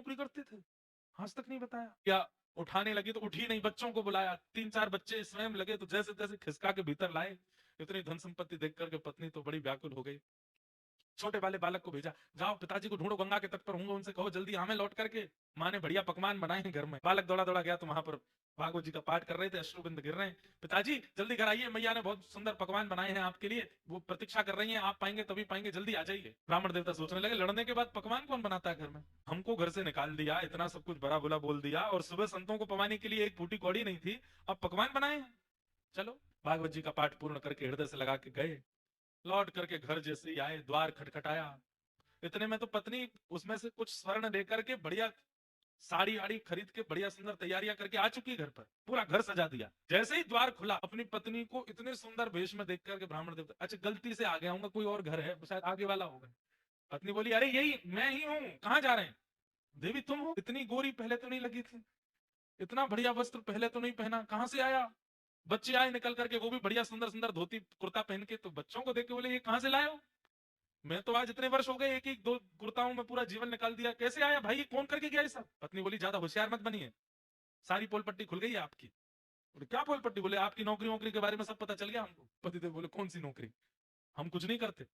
नौकरी करते थे? आज तक नहीं बताया। क्या उठाने लगी तो उठी नहीं, बच्चों को बुलाया, 3-4 बच्चे स्वयं लगे तो जैसे तैसे खिसका के भीतर लाए। इतनी धन संपत्ति देख करके पत्नी तो बड़ी व्याकुल हो गई। छोटे वाले बालक को भेजा, जाओ पिताजी को ढूंढो, गंगा के तट पर होंगे, उनसे कहो जल्दी आवे लौट करके, माँ ने बढ़िया पकवान बनाए हैं घर में। बालक दौड़ा दौड़ा गया तो वहां पर भागवत जी का पाठ कर रहे थे, अश्रुबिंद गिर रहे हैं। पिताजी जल्दी घर आइए, मैया ने बहुत सुंदर पकवान बनाए हैं आपके लिए, वो प्रतीक्षा कर रही हैं, आप पाएंगे तभी पाएंगे, जल्दी आ जाइए। ब्राह्मण देवता सोचने लगे, लड़ने के बाद पकवान कौन बनाता है घर में? हमको घर से निकाल दिया, इतना सब कुछ बड़ा बुला बोल दिया, और सुबह संतों को पवाने के लिए एक फूटी कौड़ी नहीं थी, अब पकवान बनाए हैं। चलो भागवत जी का पाठ पूर्ण करके हृदय से लगा के गए। लौट करके घर जैसे ही आए, द्वार खटखटाया, इतने में तो पत्नी उसमें से कुछ स्वर्ण लेकर के बढ़िया साड़ी आड़ी खरीद के बढ़िया सुंदर तैयारियां करके आ चुकी घर पर, पूरा घर सजा दिया। जैसे ही द्वार खुला, अपनी पत्नी को इतने सुंदर वेश में देख करके ब्राह्मण देवता, अच्छा गलती से आ गया हूँ, कोई और घर है शायद आगे वाला होगा। पत्नी बोली, अरे यही मैं ही हूँ, कहाँ जा रहे हैं? देवी तुम हो? इतनी गोरी पहले तो नहीं लगी थी, इतना बढ़िया वस्त्र पहले तो नहीं पहना, कहाँ से आया? बच्चे आए निकल करके, वो भी बढ़िया सुंदर सुंदर धोती कुर्ता पहन के, तो बच्चों को देख के बोले, ये कहाँ से लाए हो? मैं तो आज इतने वर्ष हो गए, एक एक दो कुर्ताओं में पूरा जीवन निकाल दिया, कैसे आया भाई, ये कौन करके गया ये सब? पत्नी बोली, ज्यादा होशियार मत बनिए, सारी पोल पट्टी खुल गई है आपकी। बोले क्या पोल पट्टी? बोले आपकी नौकरी वोकरी के बारे में सब पता चल गया हमको। पतिदेव बोले, कौन सी नौकरी? हम कुछ नहीं करते।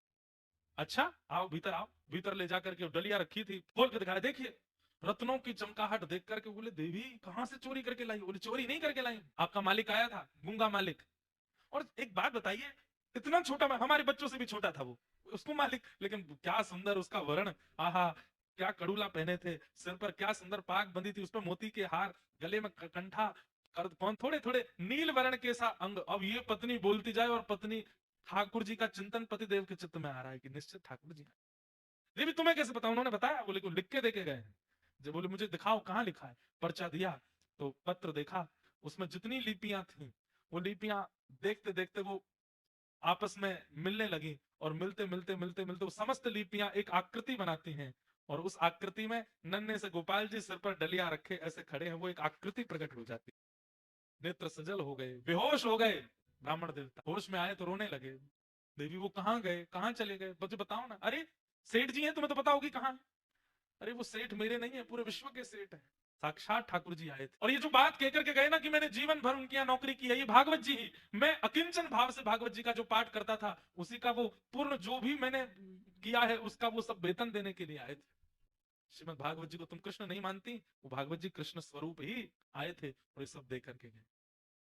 अच्छा आओ भीतर आओ। भीतर ले जाकर के डलिया रखी थी, खोल के दिखाया, देखिए रत्नों की चमकाहट देख करके बोले, देवी कहां से चोरी करके लाई? बोले चोरी नहीं करके लाई, आपका मालिक आया था, गूंगा मालिक। और एक बात बताइए, इतना छोटा, हमारे बच्चों से भी छोटा था वो, उसको मालिक, लेकिन क्या सुंदर उसका वर्ण, आहा, क्या कड़ूला पहने थे, सिर पर क्या सुंदर पाग बंधी थी, उस पर मोती के हार, गले में कंठा, कौन थोड़े थोड़े नील वर्ण के सा अंग। अब ये पत्नी बोलती जाए, और पत्नी ठाकुर जी का चिंतन पतिदेव के चित्त में आ रहा है कि निश्चित ठाकुर जी। देवी तुम्हें कैसे पता? उन्होंने बताया। बोले लिख के दे के गए हैं। जब बोले मुझे दिखाओ कहाँ लिखा है। पर्चा दिया तो पत्र देखा, उसमें जितनी लिपियां थी, वो लिपियां देखते देखते वो आपस में मिलने लगी, और मिलते मिलते मिलते मिलते वो समस्त लिपियां एक आकृति बनाती हैं, और उस आकृति में नन्हे से गोपाल जी सिर पर डलिया रखे ऐसे खड़े हैं, वो एक आकृति प्रकट हो जाती है। नेत्र सजल हो गए, बेहोश हो गए। ब्राह्मण देवता होश में आए तो रोने लगे। देवी वो कहाँ गए, कहाँ चले गए, मुझे बताओ ना। अरे सेठ जी हैं, तुम्हें तो पता होगी कहाँ। अरे वो सेठ मेरे नहीं है, पूरे विश्व के सेठ है, साक्षात ठाकुर जी आए थे। और ये जो बात कहकर के गए ना कि मैंने जीवन भर उनकी यहाँ नौकरी की है, ये भागवत जी ही, मैं अकिंचन भाव से भागवत जी का जो पाठ करता था, उसी का वो पूर्ण जो भी मैंने किया है, उसका वो सब वेतन देने के लिए आए थे। श्रीमद भागवत जी को तुम कृष्ण नहीं मानती, वो भागवत जी कृष्ण स्वरूप ही आए थे, और ये सब दे करके गए।